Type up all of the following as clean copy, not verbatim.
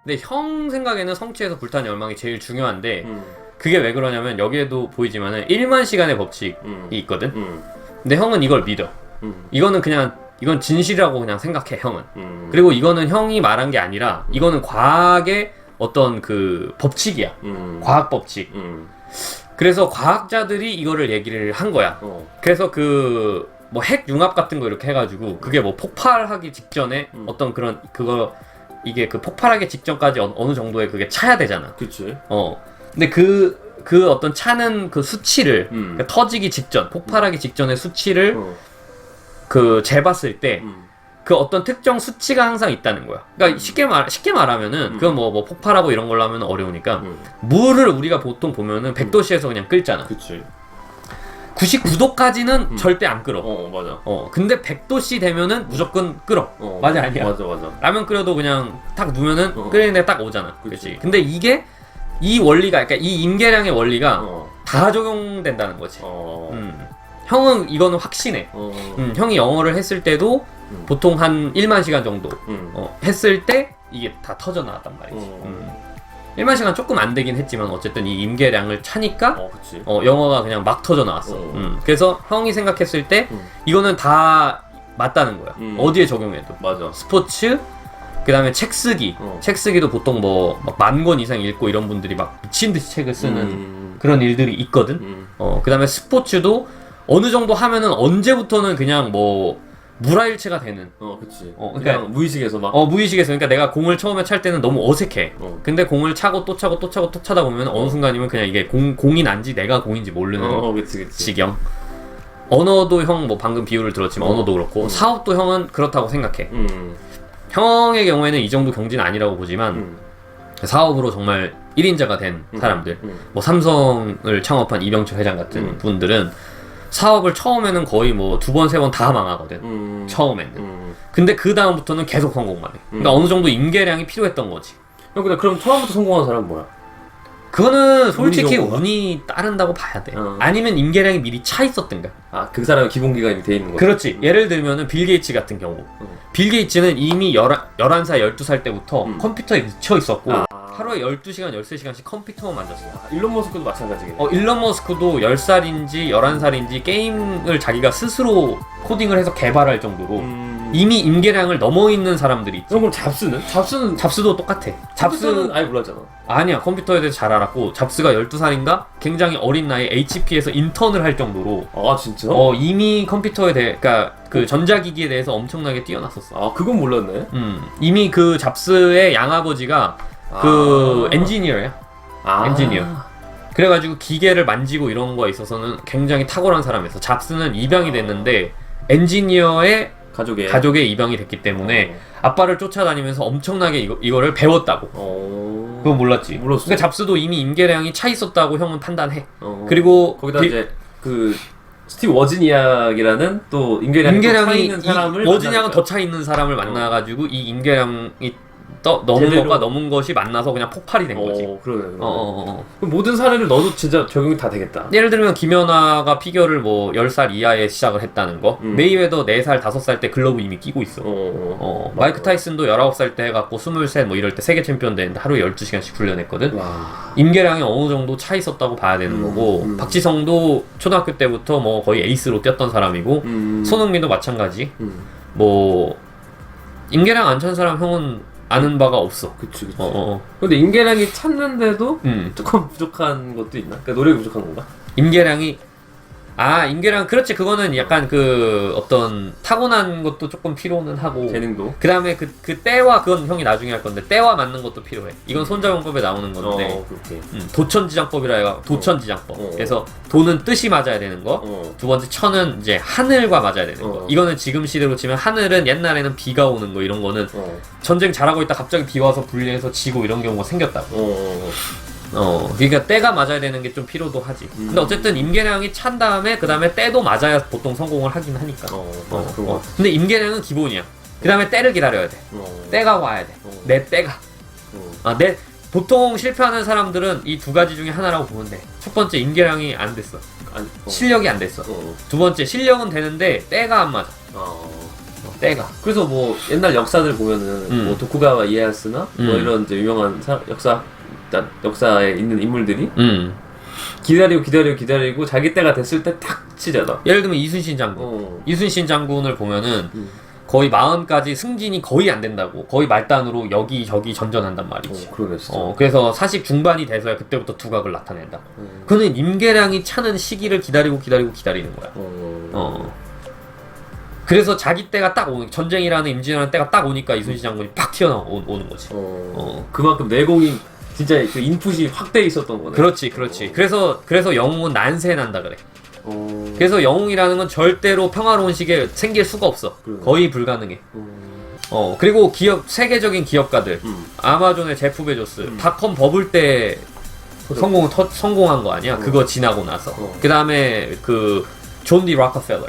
근데 형 생각에는 성취해서 불타는 열망이 제일 중요한데 그게 왜 그러냐면 여기에도 보이지만은 1만 시간의 법칙이 있거든. 근데 형은 이걸 믿어. 이거는 그냥 이건 진실이라고 그냥 생각해 형은. 그리고 이거는 형이 말한 게 아니라 이거는 과학의 어떤 그 법칙이야. 과학 법칙. 그래서 과학자들이 이거를 얘기를 한 거야. 그래서 그 뭐 핵 융합 같은 거 이렇게 해가지고 그게 뭐 폭발하기 직전에 어떤 그런 그거 이게 그 폭발하기 직전까지 어느 정도의 그게 차야 되잖아. 그치. 근데 그 어떤 차는 그 수치를 그러니까 터지기 직전, 폭발하기 직전의 수치를 그 재봤을 때 그 어떤 특정 수치가 항상 있다는 거야. 그러니까 쉽게 말하면은 그건 뭐 폭발하고 이런 걸로 하면 어려우니까 물을 우리가 보통 보면은 100도씨에서 그냥 끓잖아. 그치. 99도까지는 절대 안 끓어. 맞아. 근데 100도씨 되면은 무조건 끓어. 맞아 아니야? 맞아. 라면 끓여도 그냥 딱 누면은 끓이는 데 딱 오잖아. 그치. 그렇지. 근데 이게 이 원리가 그러니까 이 임계량의 원리가 다 적용된다는 거지. 형은 이거는 확신해. 형이 영어를 했을 때도 보통 한 1만 시간 정도 했을 때 이게 다 터져 나왔단 말이지. 1만 시간 조금 안 되긴 했지만 어쨌든 이 임계량을 차니까 그치. 영어가 그냥 막 터져 나왔어. 그래서 형이 생각했을 때 이거는 다 맞다는 거야. 어디에 적용해도. 맞아. 스포츠, 그 다음에 책 쓰기. 책 쓰기도 보통 뭐 만 권 이상 읽고 이런 분들이 막 미친 듯이 책을 쓰는 그런 일들이 있거든. 그 다음에 스포츠도 어느 정도 하면은 언제부터는 그냥 뭐 물화일체가 되는. 그치. 그러니까 그냥 무의식에서 막. 무의식에서. 그러니까 내가 공을 처음에 찰 때는 너무 어색해. 근데 공을 차고 또 차고 또 차고 또 차다 보면 어느 순간이면 그냥 이게 공이 난지 내가 공인지 모르는 그치. 지경. 언어도 형 뭐 방금 비유를 들었지만 언어도 그렇고 사업도 형은 그렇다고 생각해. 형의 경우에는 이 정도 경지는 아니라고 보지만 사업으로 정말 1인자가 된 사람들, 뭐 삼성을 창업한 이병철 회장 같은 분들은 사업을 처음에는 거의 뭐 2번, 3번 다 망하거든. 처음에는. 근데 그 다음부터는 계속 성공만 해. 그러니까 어느 정도 임계량이 필요했던 거지. 근데 그럼 처음부터 성공한 사람은 뭐야? 그거는 솔직히 운이 좋은 운이 따른다고 봐야 돼. 아니면 임계량이 미리 차 있었던가. 그 사람의 기본기가 돼 있는 거야? 그렇지. 예를 들면은 빌 게이츠 같은 경우. 빌 게이츠는 이미 11살, 12살 때부터 컴퓨터에 미쳐 있었고 하루에 12시간, 13시간씩 컴퓨터만 만졌어. 일론 머스크도 마찬가지겠네. 일론 머스크도 10살인지 11살인지 게임을 자기가 스스로 코딩을 해서 개발할 정도로 이미 임계량을 넘어 있는 사람들이 있지. 그럼 잡스는? 잡스도 똑같아. 잡스는 아예 몰랐잖아. 아니야. 컴퓨터에 대해서 잘 알았고 잡스가 12살인가? 굉장히 어린 나이에 HP에서 인턴을 할 정도로 진짜? 이미 컴퓨터에 대해 그러니까 그 전자기기에 대해서 엄청나게 뛰어났었어. 그건 몰랐네. 이미 그 잡스의 양아버지가 그 엔지니어야. 엔지니어. 그래가지고 기계를 만지고 이런 거에 있어서는 굉장히 탁월한 사람이었어. 잡스는 입양이 됐는데 엔지니어의 가족의 입양이 됐기 때문에 아빠를 쫓아다니면서 엄청나게 이거를 배웠다고. 그거 몰랐지? 몰랐어. 그러니까 잡스도 이미 임계량이 차 있었다고 형은 판단해. 그리고 거기다 이제 그 스티브 워즈니악이라는 또 임계량이 차 있는 사람을 워즈니악은 더 차 있는 사람을 만나가지고 이 임계량이 넘은 것이 만나서 그냥 폭발이 된 거지. 그러네. 그럼 모든 사례를 넣어도 진짜 적용이 다 되겠다. 예를 들면 김연아가 피겨를 뭐 10살 이하에 시작을 했다는 거. 메이웨더 4살, 5살 때 글러브 이미 끼고 있어. 마이크 타이슨도 19살 때 해갖고 23 뭐 이럴 때 세계 챔피언 되는데 하루에 12시간씩 훈련했거든. 임계량이 어느 정도 차 있었다고 봐야 되는 거고 박지성도 초등학교 때부터 뭐 거의 에이스로 뛰었던 사람이고 손흥민도 마찬가지. 뭐 임계량 안 찬 사람 형은 아는 바가 없어. 그치. 근데 임계량이 찼는데도 조금 부족한 것도 있나? 그러니까 노력이 부족한 건가? 임계량 그렇지. 그거는 약간 그 어떤 타고난 것도 조금 필요는 하고 재능도. 그 다음에 그 때와 그건 형이 나중에 할 건데 때와 맞는 것도 필요해. 이건 손자병법에 나오는 건데 그렇게. 도천지장법이라 해가 도천지장법. 그래서 도는 뜻이 맞아야 되는 거. 두 번째 천은 이제 하늘과 맞아야 되는 거. 이거는 지금 시대로 치면 하늘은 옛날에는 비가 오는 거 이런 거는 전쟁 잘하고 있다 갑자기 비 와서 불리해서 지고 이런 경우가 생겼다고. 그러니까 때가 맞아야 되는 게 좀 필요도 하지. 근데 어쨌든 임계량이 찬 다음에 그 다음에 때도 맞아야 보통 성공을 하긴 하니까. 근데 임계량은 기본이야. 그 다음에 때를 기다려야 돼. 때가 와야 돼. 내 때가. 보통 실패하는 사람들은 이 두 가지 중에 하나라고 보면 돼. 첫 번째 임계량이 안 됐어. 실력이 안 됐어. 두 번째 실력은 되는데 때가 안 맞아. 때가. 그래서 뭐 옛날 역사들 보면은 뭐 도쿠가와 이에야스나 뭐 이런 이제 유명한 역사에 있는 인물들이 기다리고 자기 때가 됐을 때 탁 치잖아. 예를 들면 이순신 장군. 이순신 장군을 보면은 거의 마흔까지 승진이 거의 안 된다고. 거의 말단으로 여기저기 전전한단 말이지. 그러네, 진짜. 그래서 40 중반이 돼서야 그때부터 두각을 나타낸다. 그는 임계량이 차는 시기를 기다리는 거야. 그래서 자기 때가 딱 오는, 전쟁이라는 임진왜란 때가 딱 오니까 이순신 장군이 팍 튀어나오는 거지. 그만큼 내공이 진짜 그 인풋이 확 돼 있었던 거네. 그렇지. 그래서 영웅은 난세난다 그래. 그래서 영웅이라는 건 절대로 평화로운 시기에 생길 수가 없어. 거의 불가능해. 그리고 세계적인 기업가들, 아마존의 제프 베조스, 닷컴 버블 때 성공한 거 아니야? 그거 지나고 나서. 그 다음에 존 디 락커펠러,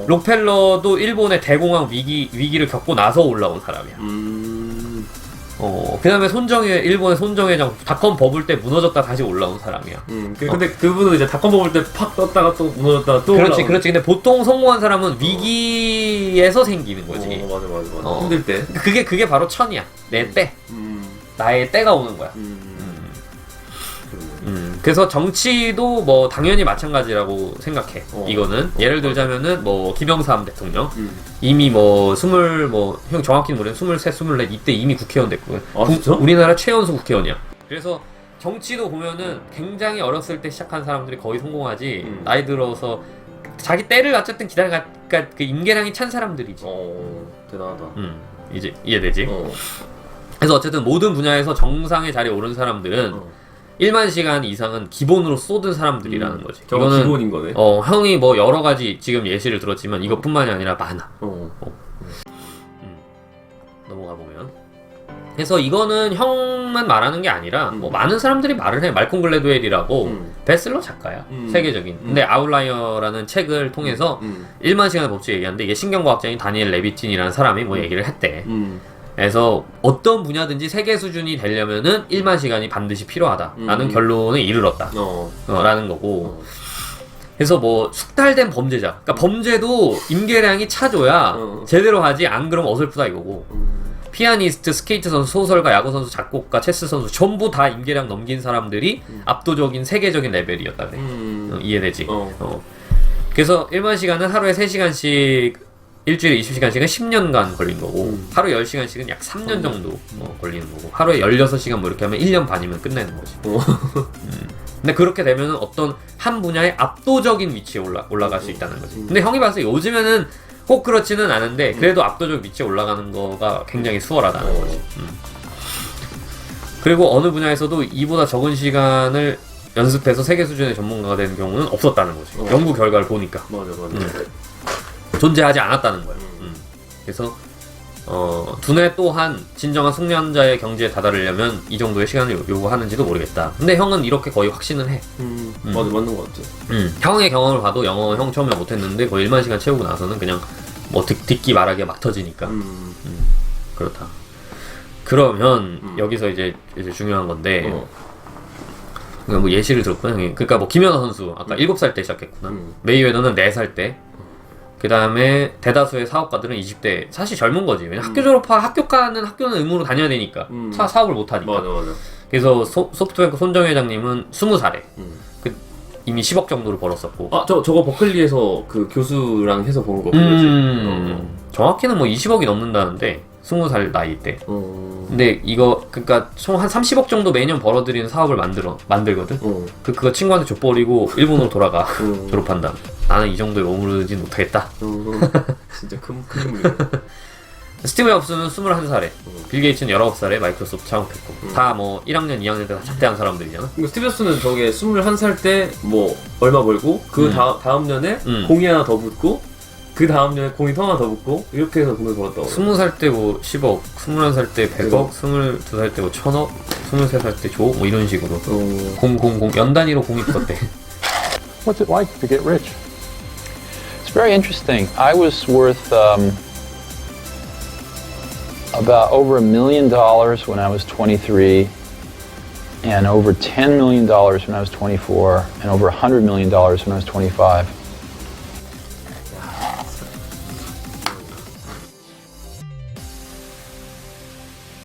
록펠러도 일본의 대공황 위기를 겪고 나서 올라온 사람이야. 그 다음에 일본의 손정회장, 닷컴 버블 때 무너졌다 다시 올라온 사람이야. 근데 그분은 이제 닷컴 버블 때 팍 떴다가 또 무너졌다가 또 그렇지. 근데 보통 성공한 사람은 위기에서 생기는 거지. 맞아. 힘들 때. 그게 바로 천이야. 내 때. 나의 때가 오는 거야. 그래서 정치도 뭐 당연히 마찬가지라고 생각해. 이거는 예를 들자면은 뭐 김영삼 대통령 이미 형 정확히는 모르겠는데 23, 24 이때 이미 국회의원 됐고. 진짜? 우리나라 최연소 국회의원이야. 그래서 정치도 보면은 굉장히 어렸을 때 시작한 사람들이 거의 성공하지. 나이 들어서 자기 때를 어쨌든 그러니까 그 임계량이 찬 사람들이지. 대단하다. 이제 이해되지? 그래서 어쨌든 모든 분야에서 정상의 자리에 오른 사람들은 1만 시간 이상은 기본으로 쏟은 사람들이라는 거지. 이거는 기본인 거네. 형이 뭐 여러 가지 지금 예시를 들었지만 이것뿐만이 아니라 많아. 넘어가 보면. 그래서 이거는 형만 말하는 게 아니라 뭐 많은 사람들이 말을 해. 말콤 글래드웰이라고 베스트셀러 작가야. 세계적인. 근데 아웃라이어라는 책을 통해서 1만 시간의 법칙 얘기하는데 이게 신경과학자인 다니엘 레비틴이라는 사람이 뭐 얘기를 했대. 그래서 어떤 분야든지 세계 수준이 되려면은 1만 시간이 반드시 필요하다라는 결론에 이르렀다. 라는 거고. 그래서 뭐 숙달된 범죄자. 그러니까 범죄도 임계량이 차줘야 제대로 하지, 안 그러면 어설프다 이거고. 피아니스트, 스케이트 선수, 소설가, 야구 선수, 작곡가, 체스 선수 전부 다 임계량 넘긴 사람들이 압도적인 세계적인 레벨이었다 그래. 이해되지? 그래서 1만 시간은 하루에 3시간씩 일주일에 20시간씩은 10년간 걸린 거고 하루에 10시간씩은 약 3년 정도 걸리는 거고 하루에 16시간 뭐 이렇게 하면 1년 반이면 끝내는 거지. 근데 그렇게 되면 어떤 한 분야의 압도적인 위치에 올라갈 수 있다는 거지. 근데 형이 봤을 때 요즘에는 꼭 그렇지는 않은데 그래도 압도적 위치에 올라가는 거가 굉장히 수월하다는 거지. 그리고 어느 분야에서도 이보다 적은 시간을 연습해서 세계 수준의 전문가가 되는 경우는 없었다는 거지. 연구 결과를 보니까. 맞아. 존재하지 않았다는 거예요. 그래서 두뇌 또한 진정한 숙련자의 경지에 다다르려면 이 정도의 시간을 요구하는지도 모르겠다. 근데 형은 이렇게 거의 확신을 해. 맞아, 맞는 것 같아. 형의 경험을 봐도 영어 형 처음에 못했는데 거의 1만 시간 채우고 나서는 그냥 뭐 듣기 말하기가 막 터지니까. 그렇다. 그러면 여기서 이제 중요한 건데 그러니까 뭐 예시를 들었구나 형이. 그러니까 뭐 김연아 선수 아까 7살 때 시작했구나. 메이웨더는 4살 때. 그 다음에 대다수의 사업가들은 20대. 사실 젊은 거지. 왜냐면 학교 가는 학교는 의무로 다녀야 되니까. 사업을 못 하니까. 맞아. 그래서 소프트뱅크 손정 회장님은 20살에 이미 10억 정도를 벌었었고. 저거 버클리에서 그 교수랑 해서 본 거 그거지. 정확히는 뭐 20억이 넘는다는데 20살 나이 때. 근데 이거 그러니까 총 한 30억 정도 매년 벌어들이는 사업을 만들거든. 그거 친구한테 줘버리고 일본으로 돌아가. 졸업한 다음. 나는 이 정도에 머무르진 못하겠다. 진짜 큰 문제. 스티브 잡스는 21살에, 빌 게이츠는 19살에 마이크로소프트 창업했고, 다 뭐 1학년, 2학년 때 다 작대한 사람들이잖아. 스티브 잡스는 저게 21살 때 뭐 얼마 벌고, 그 다음 년에 공이 하나 더 붙고, 그 다음 년에 공이 또 하나 더 붙고, 이렇게 해서 돈을 벌었다고. 20살 때 뭐 10억, 21살 때 100억, 22살 때 뭐 1000억, 23살 때 조? 뭐 이런 식으로. 000, 연 단위로 공이 붙었대. What's it like to get rich? It's very interesting. I was worth about over $1 million when I was 23, and over $10 million when I was 24, and over $100 million when I was 25.